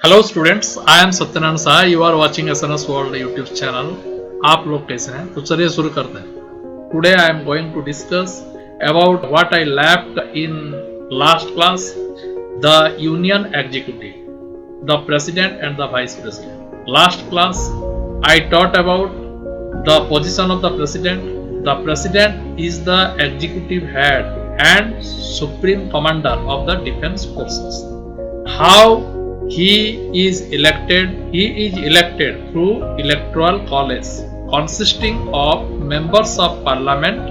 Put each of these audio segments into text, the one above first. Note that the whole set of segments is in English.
Hello students, I am Satyanarayan Shah. You are watching SNS world YouTube channel. आप लोग कैसे हैं? तो चलिए शुरू करते हैं। Today I am going to discuss about what I left in last class, the union executive, the president and the vice president. Last class I taught about the position of the president. The president is the executive head and supreme commander of the defense forces. How he is elected through electoral college consisting of members of parliament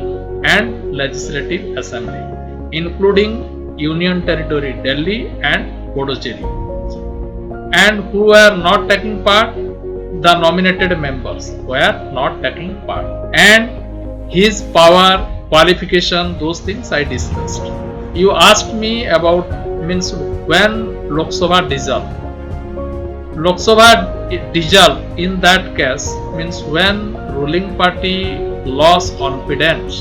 and legislative assembly, including union territory Delhi and Puducherry, and who were not taking part, the nominated members were not taking part, and his power, qualification, those things I discussed. You asked me about means when Lok Sabha dissolved. Lok Sabha dissolved in that case means when ruling party lost confidence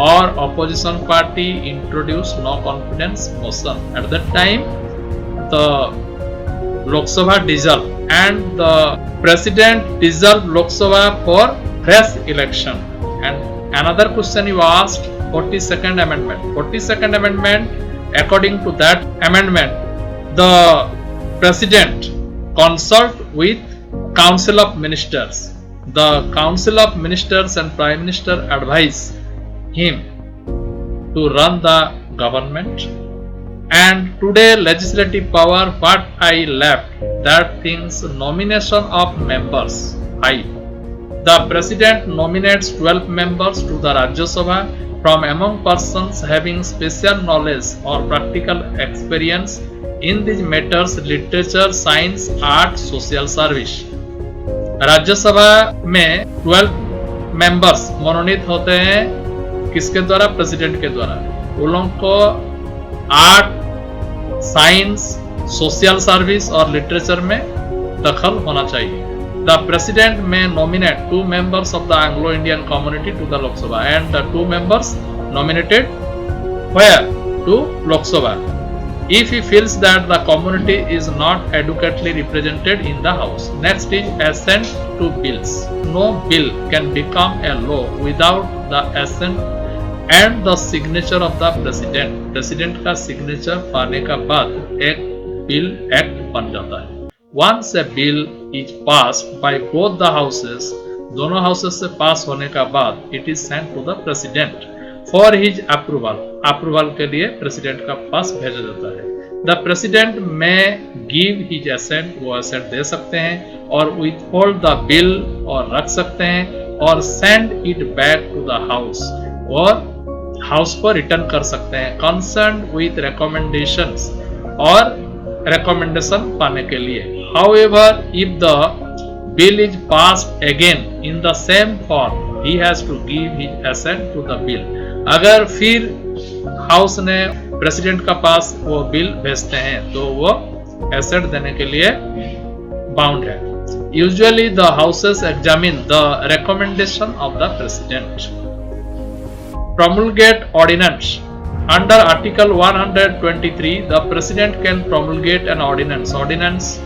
or opposition party introduced no confidence motion. At that time, the Lok Sabha dissolved and the president dissolved Lok Sabha for fresh election. And another question you asked, 42nd amendment. 42nd amendment, according to that amendment, the president consult with council of ministers. The council of ministers and prime minister advise him to run the government. And today legislative power, what I left, that things nomination of members. The president nominates 12 members to the Rajya Sabha from among persons having special knowledge or practical experience in these matters, literature, science, art, social service. राज्य सभा में 12 members मनोनीत होते हैं किसके द्वारा? President के द्वारा। उन लोगों को आर्ट, साइंस, सोशल सर्विस और लिटरेचर में दखल होना चाहिए। The president may nominate 2 members of the Anglo-Indian community to the Lok Sabha, and the 2 members nominated where? To Lok Sabha, if he feels that the community is not adequately represented in the house. Next is assent to bills. No bill can become a law without the assent and the signature of the president. President का signature पाने का बाद एक bill act बन जाता है। Once a bill is passed by both the houses, दोनों houses से पास होने का बाद it is sent to the president for his approval. Approval के लिए president का पास भेजा जाता है। The president may give his assent, वो assent दे सकते हैं, और withhold the bill और रख सकते हैं, और send it back to the house, और house को return कर सकते हैं concerned with recommendations और recommendation पाने के लिए। However, if the bill is passed again in the same form, he has to give his assent to the bill. अगर फिर हाउस ने प्रेसिडेंट का पास वो बिल भेजते हैं तो वो एसेंट देने के लिए बाउंड है। Usually the houses examine the recommendation of the president. Promulgate ordinance. Under Article 123, the President can promulgate an ordinance. Ordinance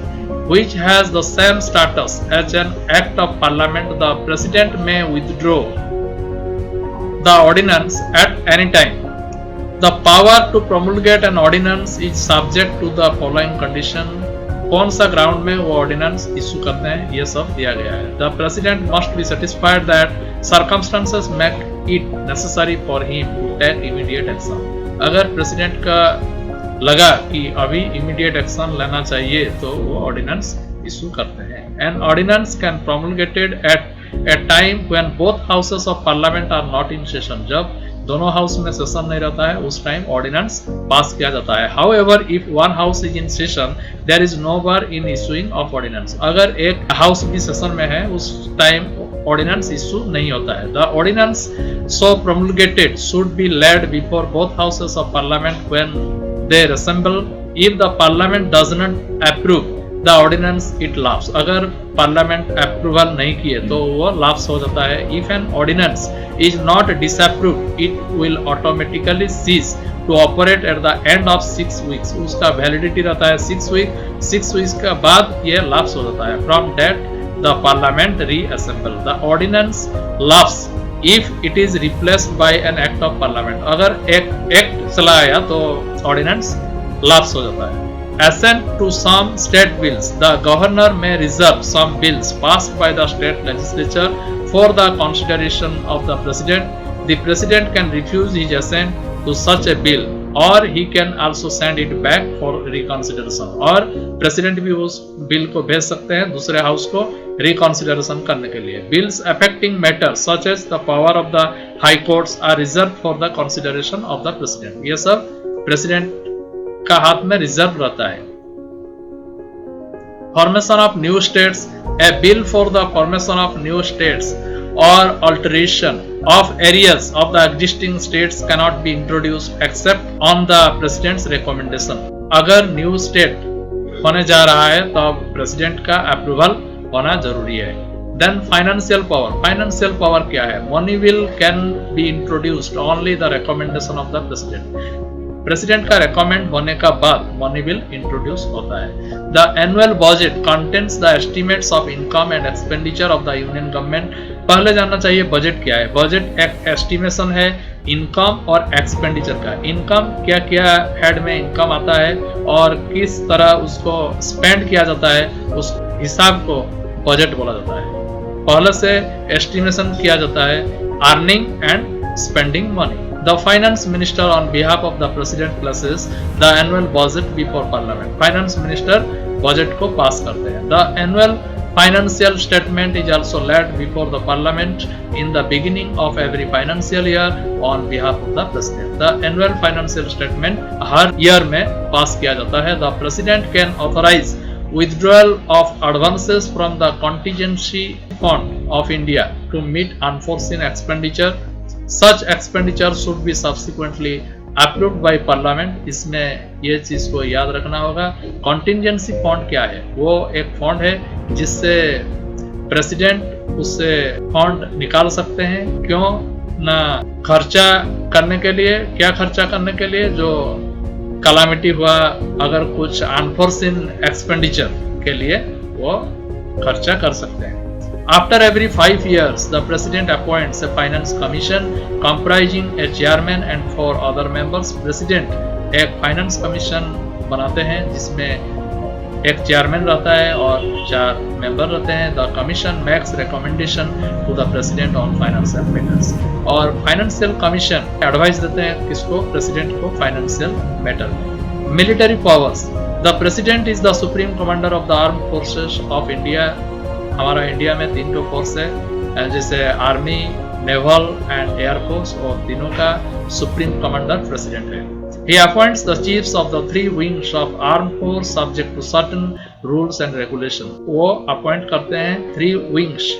which has the same status as an Act of Parliament. The President may withdraw the ordinance at any time. The power to promulgate an ordinance is subject to the following condition. कौन सा ground में वो ordinance issue करते हैं, ये सब दिया गया है। The President must be satisfied that circumstances make it necessary for him to take immediate action. अगर प्रेसिडेंट का लगा कि अभी इमीडिएट एक्शन लेना चाहिए तो वो ऑर्डिनेंस इशू करते हैं। An ordinance can promulgated at a time when both houses of parliament are not in session. जब दोनों हाउस में सेशन नहीं रहता है उस टाइम ऑर्डिनेंस पास किया जाता है। However, if one house is in session, there is no bar in issuing of ordinance. अगर एक हाउस भी सेशन में है उस टाइम ऑर्डिनेंस इशू नहीं होता है। The ordinance so promulgated should be laid before both houses of parliament when they assemble. If the parliament does not approve the ordinance, it lapse. अगर पार्लियामेंट अप्रूवल नहीं किए तो वो lapse हो जाता है। If an ordinance is not disapproved, it will automatically cease to operate at the end of 6 weeks. उसका validity रहता है 6 week. 6 weeks के बाद ये lapse हो जाता है. From that the parliament reassemble. The ordinance lapse if it is replaced by an act of parliament. अगर एक act चला आया तो ordinance lapse हो जाता है. Assent to some state bills. The governor may reserve some bills passed by the state legislature for the consideration of the president. The president can refuse his assent to such a bill, or he can also send it back for reconsideration. और president भी उस bill को भेज सकते हैं दूसरे house को reconsideration करने के लिए. Bills affecting matters such as the power of the high courts are reserved for the consideration of the president. ये सब president का हाथ में रिजर्व रहता है. Formation of new states. A bill for the formation of new states or alteration of areas of the existing states cannot be introduced except on the president's recommendation. अगर new state होने जा रहा है तो president का approval होना जरूरी है. Then financial power. Financial power क्या है? Money bill can be introduced only the recommendation of the president. President का रेकमेंड होने का बाद मनी बिल इंट्रोड्यूस होता है. The annual budget contains the estimates of income and expenditure of the union government. पहले जानना चाहिए बजट क्या है. बजट एक एस्टिमेशन है इनकम और एक्सपेंडिचर का. इनकम क्या क्या हेड में इनकम आता है और किस तरह उसको स्पेंड किया जाता है, उस हिसाब को बजट बोला जाता है. पहले से एस्टिमेशन किया जाता है earning and spending money. The finance minister on behalf of the president places the annual budget before parliament. Finance minister budget को पास करते हैं. The annual financial statement is also laid before the parliament in the beginning of every financial year on behalf of the president. The annual financial statement her year में पास किया जाता है. The president can authorize withdrawal of advances from the contingency fund of India to meet unforeseen expenditure. Such expenditure should be subsequently approved by parliament. इसमें ये चीज को याद रखना होगा. contingency fund क्या है? वो एक फंड है जिससे प्रेसिडेंट उससे फंड निकाल सकते हैं. क्यों ना? खर्चा करने के लिए. क्या खर्चा करने के लिए? जो कलामिटी हुआ, अगर कुछ अनफोर्सिन एक्सपेंडिचर के लिए वो खर्चा कर सकते हैं. After every 5 years, the president appoints a finance commission comprising a chairman and 4 other members. President एक finance commission बनाते हैं जिसमें एक chairman रहता है और 4 member रहते हैं. The commission makes recommendation to the president on financial matters. और financial commission advice देते हैं किसको? president को financial matter में. Military powers. The president is the supreme commander of the armed forces of India. हमारा India में 3 force है जैसे आर्मी, नेवल एंड एयरफोर्स, और तीनों का सुप्रीम कमांडर प्रेसिडेंट है. He appoints the chiefs of the 3 wings of armed force subject to certain rules and regulations. वो appoint करते हैं 3 wings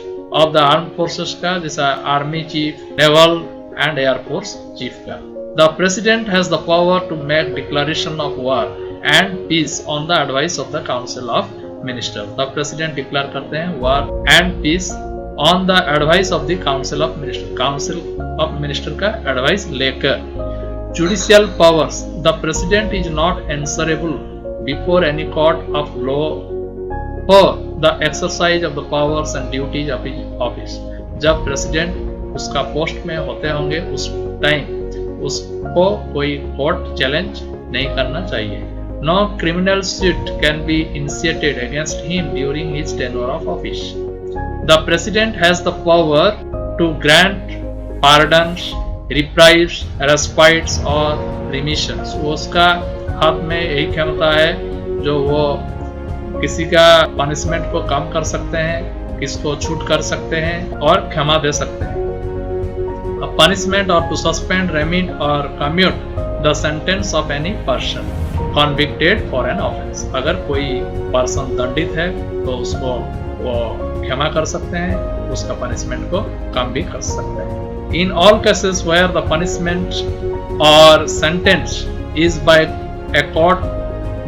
of the armed forces का, जैसा army chief, naval and air force chief का. The president has the power to make declaration of war and peace on the advice of the council of minister. The president declare करते हैं war and peace on the advice of the council of minister. Council of minister का advice लेकर. Judicial powers. The president is not answerable before any court of law for the exercise of the powers and duties of his office. जब president उसका post में होते होंगे उस time उसको कोई कोर्ट चैलेंज नहीं करना चाहिए. No criminal suit can be initiated against him during his tenure of office. The president has the power to grant pardons, reprieves, respites or remissions. उसका हाथ में यही क्षमता है जो वो किसी का पनिशमेंट को कम कर सकते हैं, किसको छूट कर सकते हैं और क्षमा दे सकते हैं. A punishment or to suspend, remit or commute the sentence of any person convicted for an offense. अगर कोई पर्सन दंडित है तो उसको वो क्षमा कर सकते हैं, उसका पनिशमेंट को कम भी कर सकते हैं. In all cases where the punishment or sentence is by a court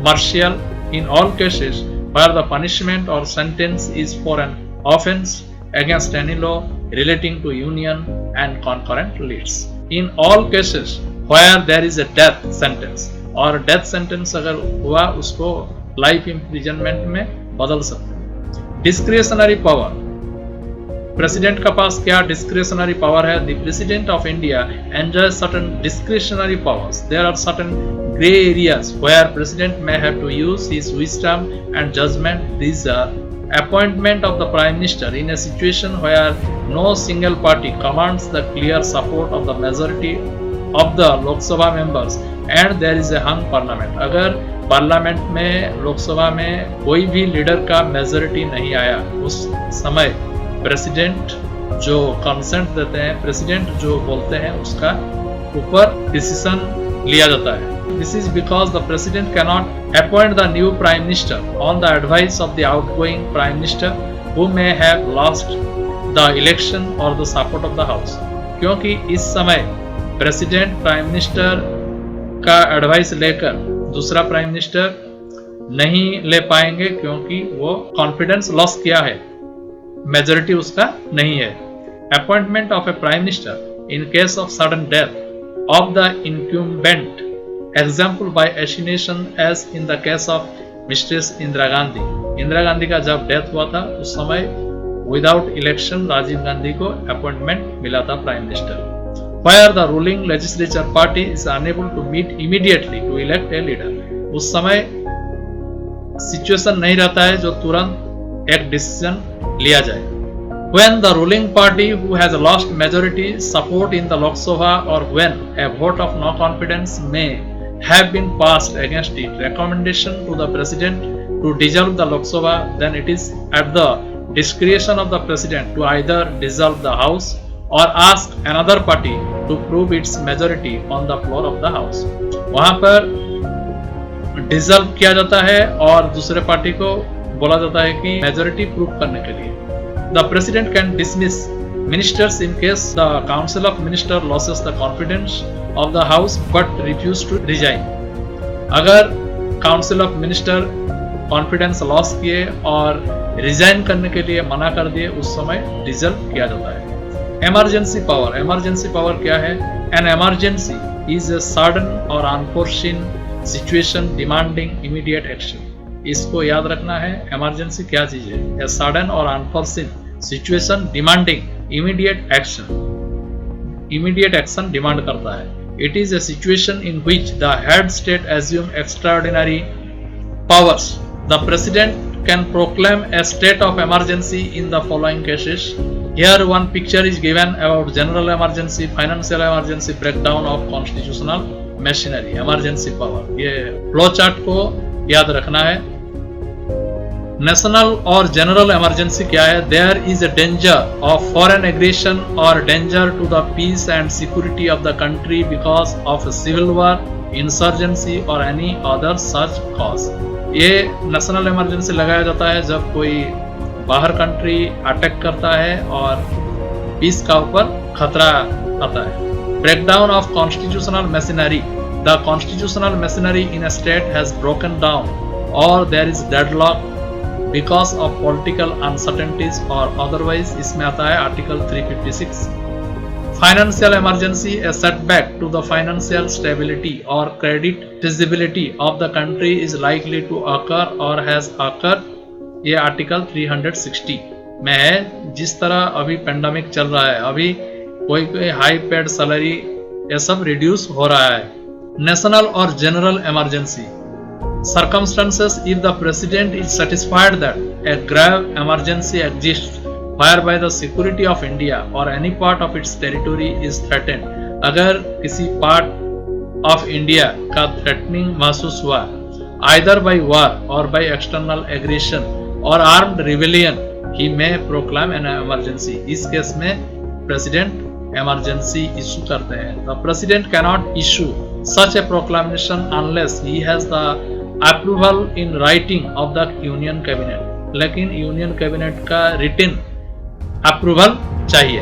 martial, in all cases where the punishment or sentence is for an offense against any law relating to union and concurrent leads. In all cases where there is a death sentence, और death sentence अगर हुआ उसको life imprisonment में बदल सकते हैं। Discretionary power, president का पास क्या डिस्क्रिशनरी पावर है? The president of India enjoy certain discretionary powers. There are certain grey areas where president may have to use his wisdom and judgment. These are appointment of the prime minister in a situation where no single party commands the clear support of the majority of the Lok Sabha members and there is a hung parliament. अगर parliament में, लोकसभा में कोई भी leader का majority नहीं आया, उस समय प्रेसिडेंट जो कंसेंट देते हैं, प्रेसिडेंट जो बोलते हैं, उसका ऊपर डिसीजन लिया जाता है। This is because the president cannot appoint the new prime minister on the advice of the outgoing prime minister who may have lost the election or the support of the house. क्योंकि इस समय president prime minister का advice लेकर दूसरा prime minister नहीं ले पाएंगे क्योंकि वो कॉन्फिडेंस लॉस किया है, मेजोरिटी उसका नहीं है। Appointment of a prime minister in case of sudden death of the incumbent, example by assassination as in the case of mistress Indira Gandhi. Indira Gandhi का जब डेथ हुआ था उस समय विदाउट इलेक्शन राजीव गांधी को अपॉइंटमेंट मिला था prime minister. Where the ruling legislature party is unable to meet immediately to elect a leader, उस समय सिचुएशन नहीं रहता है जो तुरंत एक डिसीजन लिया जाए। When the ruling party who has lost majority support in the Lok Sabha or when a vote of no confidence may have been passed against it, recommendation to the president to dissolve the Lok Sabha, then it is at the discretion of the president to either dissolve the house or ask another party to prove its majority on the floor of the house. वहां पर dissolve किया जाता है और दूसरे party को बोला जाता है कि मेजोरिटी प्रूव करने के लिए। The president can dismiss ministers in case the council of minister loses the confidence of the house but refuse to resign. अगर council of minister confidence loss किए और रिजाइन करने के लिए मना कर दिए, उस समय डिसॉल्व किया जाता है। इमरजेंसी पावर, इमरजेंसी पावर क्या है? An emergency is a sudden और unforeseen situation demanding immediate action. इसको याद रखना है, इमरजेंसी क्या चीज है? ए सडन और unforeseen situation demanding immediate action. Immediate action demand करता है। It is a situation in which the head state assume extraordinary powers. The president can proclaim a state of emergency in the following cases. Here one picture is given about general emergency, financial emergency, breakdown of constitutional machinery, emergency power. ये flow chart को याद रखना है। National और general emergency क्या है? There is a danger of foreign aggression or danger to the peace and security of the country because of a civil war, insurgency or any other such cause. ये national emergency लगाया जाता है जब कोई बाहर country attack करता है और पीस का ऊपर खतरा आता है। Breakdown of constitutional machinery, the constitutional machinery in a state has broken down और there is deadlock because of political uncertainties और अदरवाइज। इसमें आता है article 356। Financial emergency, a setback to the financial stability or credit feasibility of the country is likely to occur or has occurred. ये article 360 में है। जिस तरह अभी पेंडेमिक चल रहा है, अभी कोई हाई पेड सैलरी ये सब रिड्यूस हो रहा है। नेशनल और general emergency, circumstances if the president is satisfied that a grave emergency exists whereby the security of India or any part of its territory is threatened. अगर किसी part of India का threatening महसूस हुआ either by war or by external aggression or armed rebellion, he may proclaim an emergency. इस case में president emergency issue करते हैं। The president cannot issue such a proclamation unless he has the approval in writing of the union cabinet. लेकिन union cabinet का written approval चाहिए।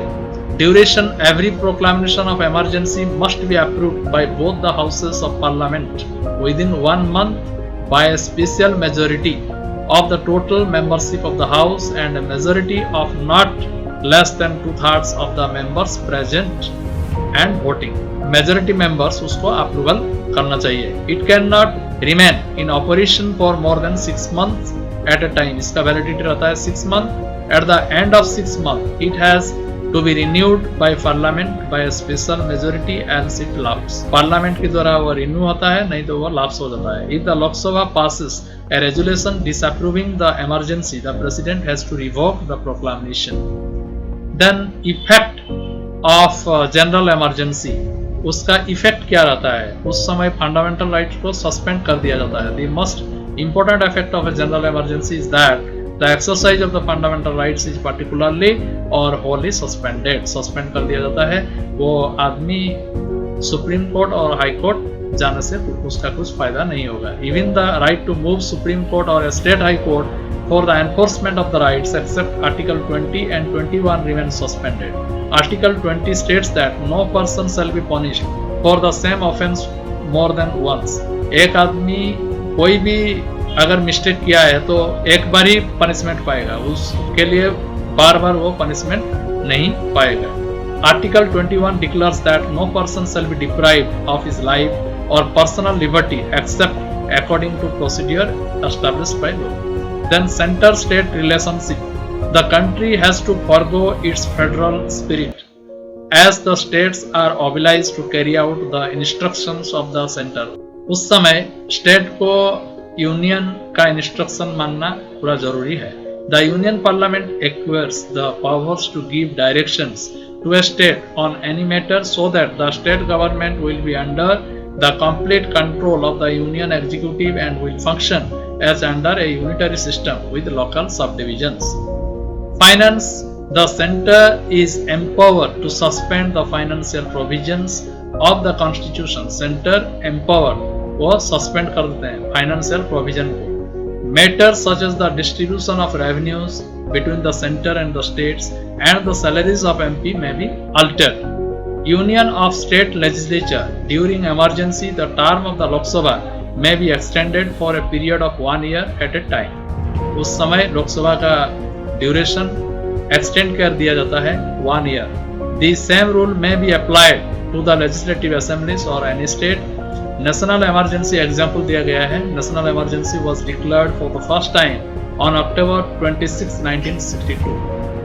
Duration, every proclamation of emergency must be approved by both the houses of parliament within 1 month by a special majority of the total membership of the house and a majority of not less than 2/3 of the members present and voting. Majority members उसको approval करना चाहिए। It can not remain in operation for more than 6 months at a time. इसका validity रहता है 6 month. At the end of 6 month it has to be renewed by parliament by a special majority else it lapses। Parliament के द्वारा वो renew होता है, नहीं तो वो lapse हो जाता है। If the Lok Sabha passes a resolution disapproving the emergency, the president has to revoke the proclamation। Then effect of general emergency, उसका इफेक्ट क्या रहता है? उस समय फंडामेंटल राइट्स को सस्पेंड कर दिया जाता है। The most important effect of a general emergency is that the exercise of the fundamental rights is particularly or wholly suspended। Suspend कर दिया जाता है। वो आदमी सुप्रीम कोर्ट और हाई कोर्ट जाने से उसका कुछ फायदा नहीं होगा। Even the right to move Supreme Court or a state high court for the enforcement of the rights except Article 20 and 21 remain suspended। Article 20 states that no person shall be punished for the same offence more than once। एक आदमी कोई भी अगर mistake किया है तो एक बार ही punishment पाएगा, उसके लिए बार बार वो पनिशमेंट नहीं पाएगा। Article 21 declares that no person shall be deprived of his life और personal liberty except according to procedure established by law. Then centre state relationship, the country has to forgo its federal spirit as the states are obliged to carry out the instructions of the center। उस समय state को union का instruction मानना पूरा जरूरी है। The union parliament acquires the powers to give directions to a state on any matter so that the state government will be under the complete control of the union executive and will function as under a unitary system with local subdivisions। Finance, the center is empowered to suspend the financial provisions of the constitution। center empowered, वो suspend कर देते हैं financial provision को। Matters such as the distribution of revenues between the centre and the states and the salaries of MP में भी altered. Union of state legislature during emergency, the term of the Lok Sabha में be extended for a period of 1 year at a time. उस समय लोकसभा का duration extend कर दिया जाता है 1 year। The same rule may be applied to the legislative assemblies और any state. National emergency example दिया गया है। National emergency was declared for the first time on October 26, 1962।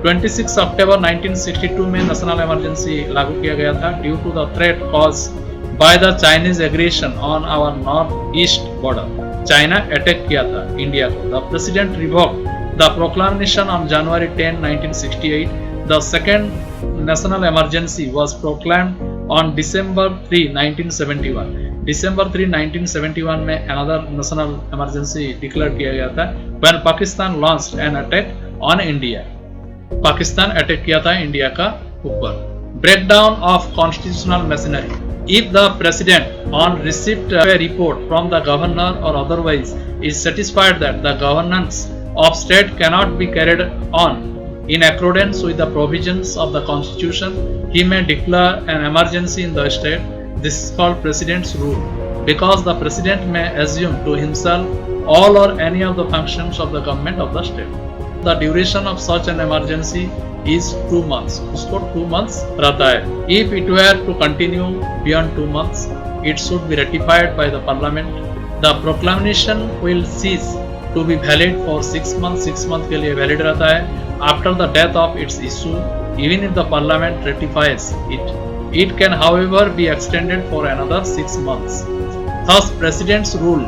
26 October 1962 में नेशनल इमरजेंसी लागू किया गया था due to the threat caused by the Chinese aggression on our north east border. China attack किया था इंडिया को। The president revoked the proclamation on January 10, 1968। The second national emergency was proclaimed on December 3, 1971। December 3, 1971 में another national emergency declare किया गया था when Pakistan launched an attack on India। Pakistan attack किया था India का ऊपर। Breakdown of constitutional machinery, if the president on receipt of a report from the governor or otherwise is satisfied that the governance of state cannot be carried on in accordance with the provisions of the constitution, he may declare an emergency in the state। This is called president's rule because the president may assume to himself all or any of the functions of the government of the state। The duration of such an emergency is 2 months। उसको 2 months रहता है। If it were to continue beyond 2 months, it should be ratified by the parliament। The proclamation will cease to be valid for 6 months। 6 month के लिए valid रहता है after the death of its issue, even if the parliament ratifies it। It can however be extended for another 6 months। Thus president's rule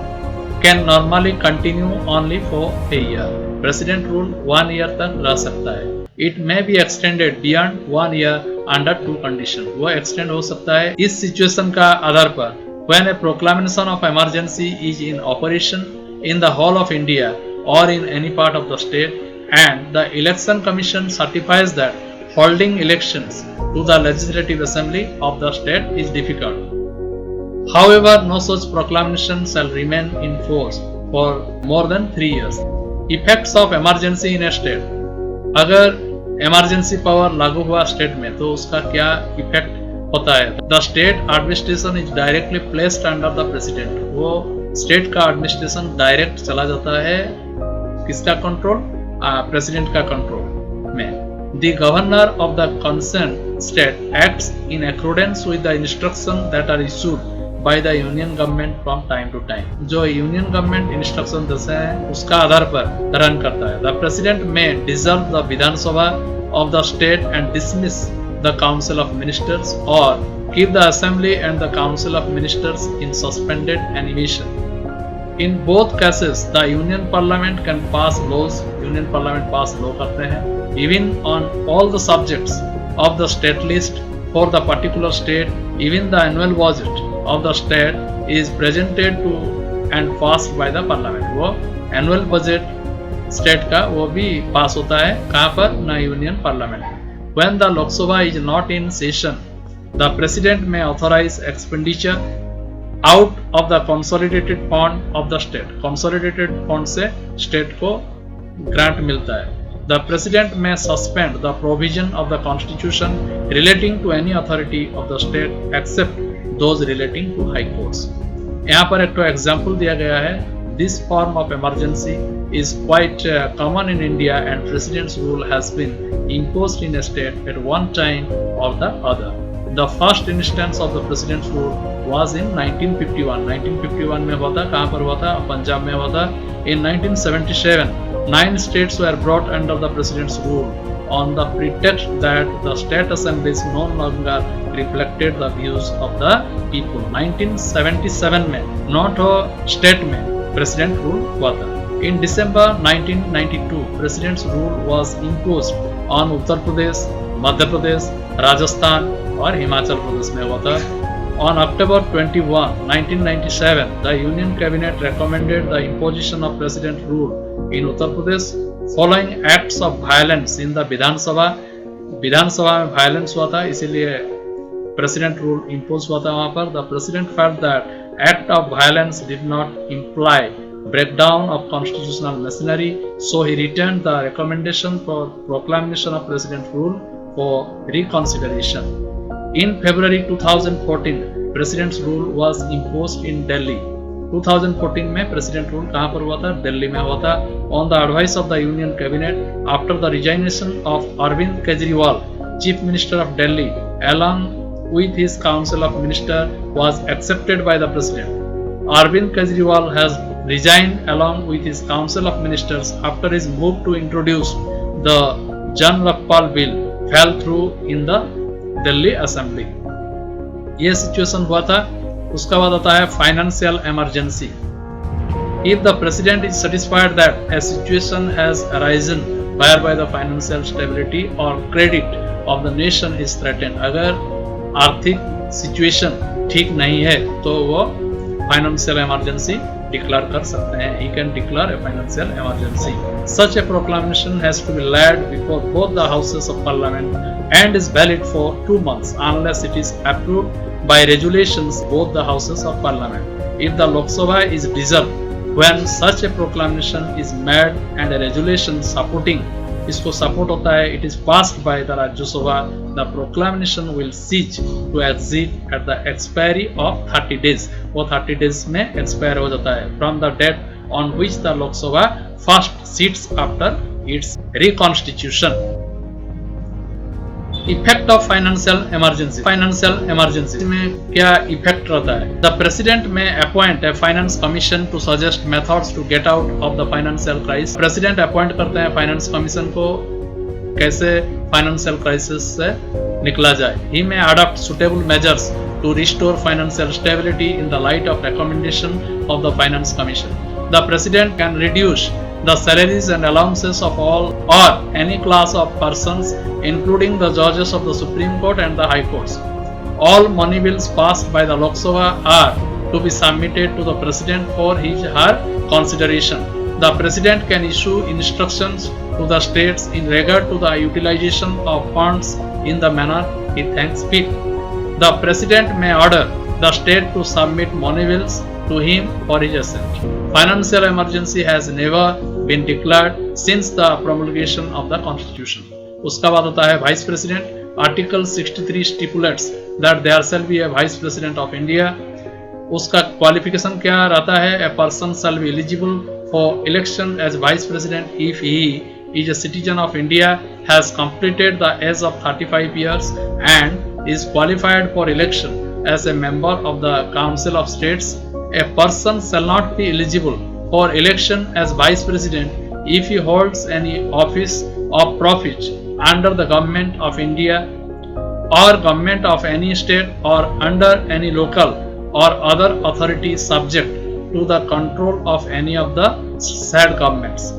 can normally continue only for a year। president rule 1 year तक रह सकता है। It may be extended beyond 1 year under 2 conditions। वो extend हो सकता है इस situation का आधार पर when a proclamation of emergency is in operation in the whole of India or in any part of the state and the election commission certifies that holding elections to the legislative assembly of the state is difficult। However, no such proclamation shall remain in force for more than 3 years। Effects of emergency in a state, अगर emergency power लागू हुआ state में तो उसका क्या effect होता है? The state administration is directly placed under the president। वो स्टेट का एडमिनिस्ट्रेशन डायरेक्ट चला जाता है किसका कंट्रोल? प्रेसिडेंट का कंट्रोल में। The governor of the concerned state acts in accordance with the instructions that are issued by the union government from time to time. जो union government instruction देते हैं उसका आधार पर रन करता है. The president may dissolve the Vidhan Sabha of the state and dismiss the council of ministers or keep the assembly and the council of ministers in suspended animation. In both cases, the union parliament can pass laws. Union parliament pass law करते हैं. Even on all the subjects of the state list for the particular state, even the annual budget of the state is presented to and passed by the parliament. वो annual budget state का वो भी पास होता है कहाँ पर ना union parliament. When the Lok Sabha is not in session, the president may authorize expenditure out of the consolidated fund of the state. Consolidated fund से state को grant मिलता है. The president may suspend the provision of the constitution relating to any authority of the state except those relating to high courts. यहाँ पर एक तो example दिया गया है. This form of emergency is quite common in India and president's rule has been imposed in a state at one time or the other. The first instance of the president's rule was in 1951. 1951 में हुआ था. कहाँ पर हुआ था? पंजाब में हुआ था. In 1977, 9 states were brought under the president's rule on the pretext that the state assemblies no longer reflected the views of the people. 1977 में not हो state में president rule हुआ था. In December 1992, president's rule was imposed on Uttar Pradesh, Madhya Pradesh, Rajasthan और हिमाचल प्रदेश में हुआ था. On October 21, 1997, the Union Cabinet recommended the imposition of President rule in Uttar Pradesh following acts of violence in the Vidhan Sabha. Vidhan Sabha में violence हुआ था इसीलिए president rule impose हुआ था वहां पर. The President felt that act of violence did not imply breakdown of constitutional machinery, so he returned the recommendation for proclamation of President rule for reconsideration. In February 2014, President's rule was imposed in Delhi. 2014 में President rule कहाँ पर हुआ था? दिल्ली में हुआ था. On the advice of the Union Cabinet, after the resignation of Arvind Kejriwal, Chief Minister of Delhi, along with his Council of Ministers, was accepted by the President. Arvind Kejriwal has resigned along with his Council of Ministers after his move to introduce the Jan Rakpal bill fell through in the Delhi assembly. ये situation हुआ था. उसका बाद आता है financial emergency. If the president is satisfied that A situation has arisen whereby the financial stability or credit of the nation is threatened. अगर आर्थिक situation ठीक नहीं है तो वो फाइनेंशियल इमरजेंसी डिक्लेयर कर सकते हैं. He can declare a financial emergency. Such a proclamation has to be laid before both the houses of parliament and is valid for 2 months unless it is approved by resolutions both the houses of parliament. If the Lok Sabha is dissolved when such a proclamation is made and a resolution supporting इसको support होता है, it is passed by the Rajya Sabha, the proclamation will cease to exist at the expiry of 30 days. वो 30 days में expire हो जाता है from the date on which the Lok Sabha first sits after its reconstitution. Effect of financial emergency. Financial emergency में क्या effect रहता है? The president may appoint a finance commission to suggest methods to get out of the financial crisis. President appoint करते हैं finance commission को कैसे financial crisis से निकला जाए. He may adopt suitable measures to restore financial stability in the light of recommendation of the finance commission. The president can reduce the salaries and allowances of all or any class of persons including the judges of the Supreme Court and the High Courts. All money bills passed by the Lok Sabha are to be submitted to the President for his or her consideration. The President can issue instructions to the states in regard to the utilization of funds in the manner he thinks fit. The President may order the state to submit money bills to him for his assent. Financial emergency has never been declared since the promulgation of the Constitution. उसका बाद होता है Vice President. Article 63 stipulates that there shall be a Vice President of India. उसका qualification क्या रहता है? A person shall be eligible for election as Vice President if he is a citizen of India, has completed the age of 35 years and is qualified for election as a member of the Council of States, a person shall not be eligible for election as Vice President if he holds any office of profit under the Government of India or Government of any state or under any local or other authority subject to the control of any of the said governments.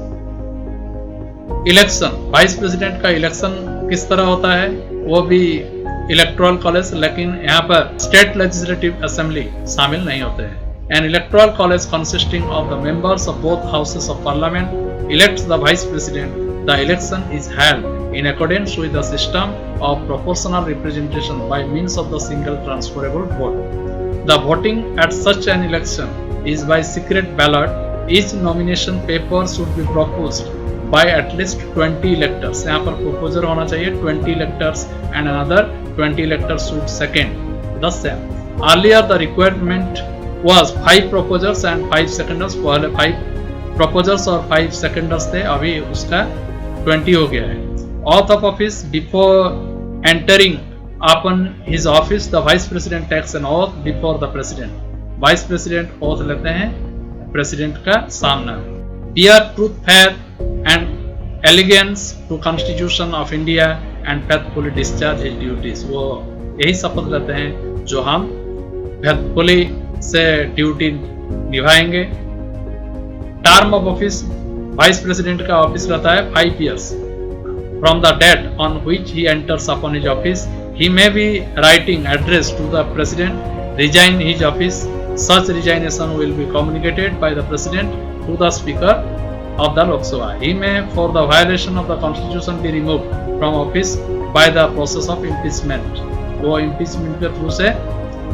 Election, vice president का election किस तरह होता है, वो भी electoral college, लेकिन यहाँ पर स्टेट लेजिस्लेटिव असेंबली शामिल नहीं होते हैं. N electoral college consisting of the members of both houses of parliament elects the vice president. The election is held in accordance with the system of proportional representation by means of the single transferable vote. The voting at such an election is by secret ballot. Each nomination paper should be proposed by at least 20 electors. यहाँ पर proposer होना चाहिए 20 electors and another 20 electors should second the same. Earlier the requirement was 5 proposers and 5 seconders. पहले 5 proposers और 5 seconders थे, अभी उसका 20 हो गया है. Oath of office. Before entering upon his office, the vice president takes an oath before the president. Vice president oath लेते हैं president का सामना. Bear truth, faith and allegiance to Constitution of India and faithfully discharge his duties. वो यही शपथ लेते हैं जो हम faithfully से ड्यूटी निभाएंगे. Term of office. Vice president का ऑफिस रहता है 5 years. From the date on which he enters upon his office, he may be writing address to the president, resign his office. Such resignation will be communicated by the president to the speaker of the Lok Sabha. He may, for the violation of the constitution, be removed from office by the process of impeachment. वो impeachment के through से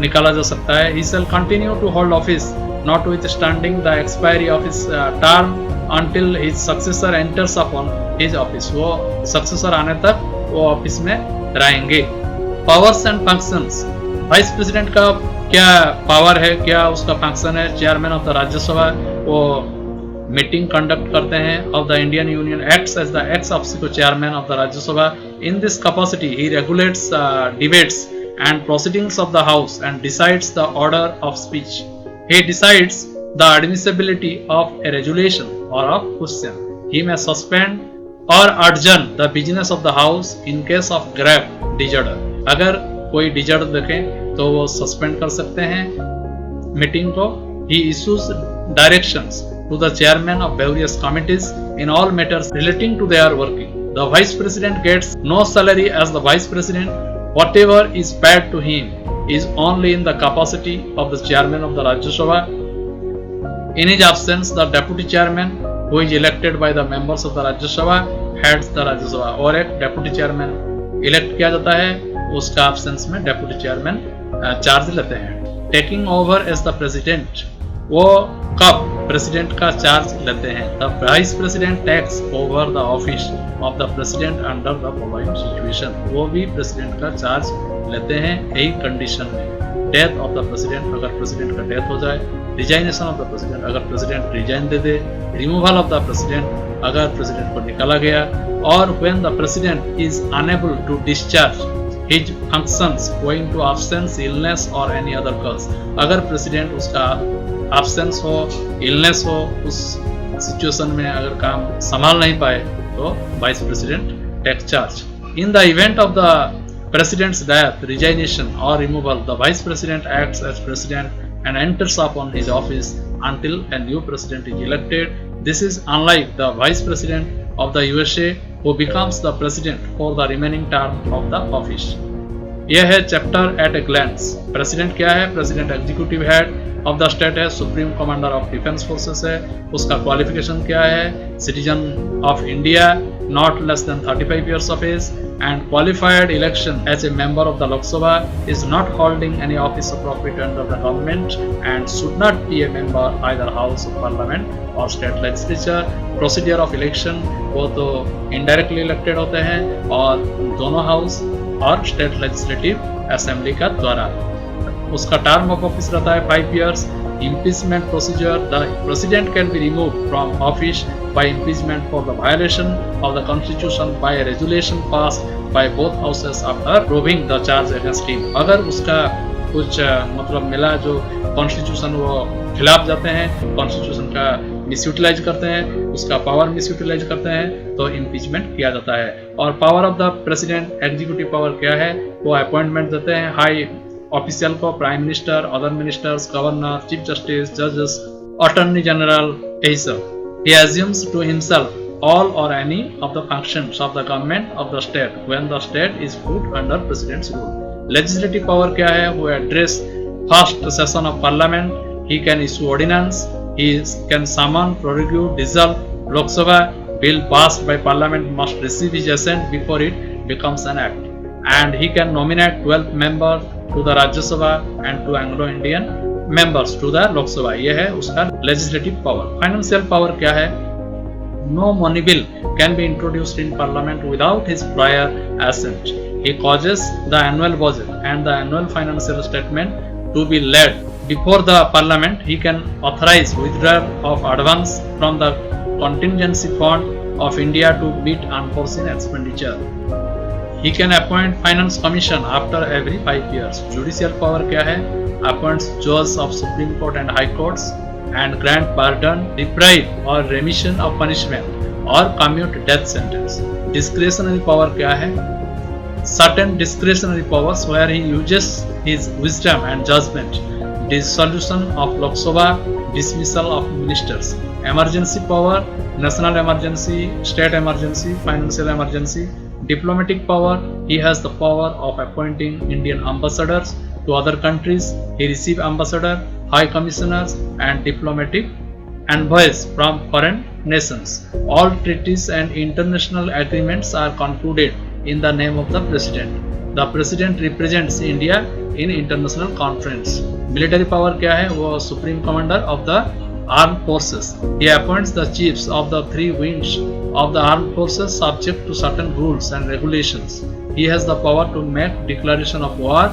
निकाला जा सकता है. He shall continue to hold office notwithstanding the expiry of his term until his successor enters upon his office. वो successor आने तक वो ऑफिस में रहेंगे. Powers and functions. Vice president का क्या पावर है, क्या उसका फंक्शन है? चेयरमैन ऑफ द राज्यसभा, वो मीटिंग कंडक्ट करते हैं of the Indian union, acts as the ex officio chairman of the Rajya Sabha. In this capacity he regulates debates and proceedings of the house and decides the order of speech. He decides the admissibility of a resolution or of question. He may suspend or adjourn the business of the house in case of grave disorder. अगर कोई disorder देखें तो वो suspend कर सकते हैं meeting को. He issues directions to the chairman of various committees in all matters relating to their working. The vice president gets no salary as the vice president. Whatever is paid to him is only in the capacity of the chairman of the Rajya Sabha. In his absence, the deputy chairman, who is elected by the members of the Rajya Sabha, heads the Rajya Sabha. और एक deputy chairman elect किया जाता है, उसका absence में deputy chairman charge लेते हैं. Taking over as the president, वो कब प्रेसिडेंट का चार्ज लेते हैं? The vice president takes over the office of the president under the following situation. वो भी प्रेसिडेंट का चार्ज लेते हैं यही कंडीशन में. डेथ ऑफ द प्रेसिडेंट, अगर प्रेसिडेंट का डेथ हो जाए. रिजाइनेशन ऑफ द प्रेसिडेंट, अगर प्रेसिडेंट रिजाइन दे दे. रिमूवल ऑफ द प्रेसिडेंट, अगर प्रेसिडेंट को निकाला गया. और when the president is unable to discharge his functions owing to absence, illness or any other cause. अगर प्रेसिडेंट उसका absence हो, illness हो, उस सिचुएशन में अगर काम संभाल नहीं पाए तो vice president take charge. In the event of the president's death, resignation or removal, the vice president acts as president and enters upon his office until a new president is elected. This is unlike the vice president of the USA who becomes the president for the remaining term of the office. यह है chapter at a glance. President क्या है? President executive head of the state है, supreme commander of defence forces है. उसका qualification क्या है? Citizen of India, not less than 35 years of age, and qualified election as a member of the Lok Sabha, is not holding any office of profit under the government and should not be a member either House of Parliament or state legislature. Procedure of election, वो तो indirectly elected होते हैं और दोनों house और state legislative assembly का द्वारा. उसका टर्म ऑफ ऑफिस रहता है 5 years. Impeachment procedure: the president can be removed from office by impeachment for the violation of the constitution by a resolution passed by both houses after proving the charge against him. अगर उसका कुछ मतलब मिला जो constitution वो खिलाफ जाते हैं, कॉन्स्टिट्यूशन का मिसयूटिलाइज करते हैं, उसका पावर मिसयूटिलाइज करते हैं, तो इम्पीचमेंट किया जाता है। और power of the president, executive power क्या है, वो अपॉइंटमेंट देते हैं हाई ऑफिशियल को, prime minister, other ministers, governor, chief justice, जजेस, अटॉर्नी जनरल, यही सब। ही assumes to himself all or any of the functions of the government of the state when the state is put under president's rule. Legislative power क्या है, वो address first session of parliament, he can issue ordinance, he can summon, prorogue, dissolve Lok Sabha, bill passed by parliament must receive his assent before it becomes an act, and he can nominate 12 members to the Rajya Sabha and 2 Anglo-Indian members to the Lok Sabha. ये है उसका legislative power. Financial power क्या है, no money bill can be introduced in parliament without his prior assent. He causes the annual budget and the annual financial statement to be laid before the parliament. He can authorize withdrawal of advance from the contingency fund of India to meet unforeseen expenditure. He can appoint finance commission after every 5 years. Judicial power क्या है, appoints judges of Supreme Court and High Courts and grant pardon, deprive or remission of punishment or commute death sentence. Discretionary power क्या है, certain discretionary powers where he uses his wisdom and judgment. Dissolution of Lok Sabha, dismissal of ministers. Emergency power: national emergency, state emergency, financial emergency. Diplomatic power: he has the power of appointing Indian ambassadors to other countries. He receives ambassador, high commissioners and diplomatic envoys from foreign nations. All treaties and international agreements are concluded in the name of the president. The president represents India in international conference. Military power क्या है, वो supreme commander of the armed forces. He appoints the chiefs of the 3 wings of the armed forces subject to certain rules and regulations. He has the power to make declaration of war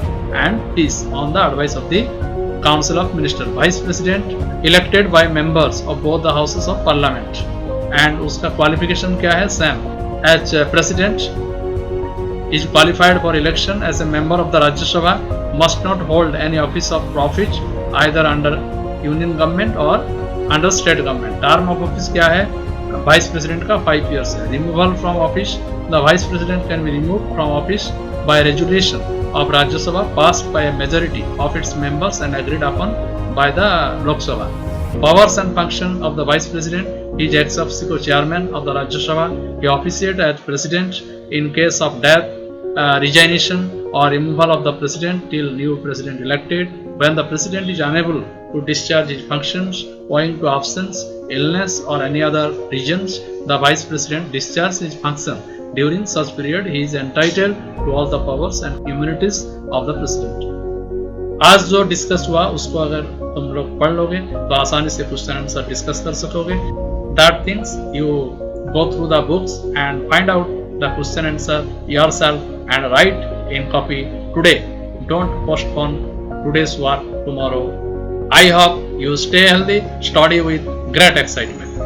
and peace on the advice of the Council of Ministers. Vice President elected by members of both the houses of parliament. And उसका qualification क्या है, same as president is qualified for election as a member of the Rajya Sabha, must not hold any office of profit either under union government or under state government. Term of office क्या है, vice president का 5 years है. Removal from office: the vice president can be removed from office by resolution of Rajya Sabha passed by a majority of its members and agreed upon by the Lok Sabha. Powers and function of the vice president: he is ex officio chairman of the Rajya Sabha. He officiates as president in case of death, resignation or removal of the president till new president elected. When the president is unable to discharge his functions owing to absence, illness or any other reasons, the vice president discharges his function. During such period, he is entitled to all the powers and immunities of the president. आज जो discuss हुआ उसको अगर तुम लोग पढ़ लोगे तो आसानी से क्वेश्चन आंसर डिस्कस कर सकोगे. That things you go through the books and find out the question answer yourself and write in copy today. Don't postpone today's work tomorrow. I hope you stay healthy, study with great excitement.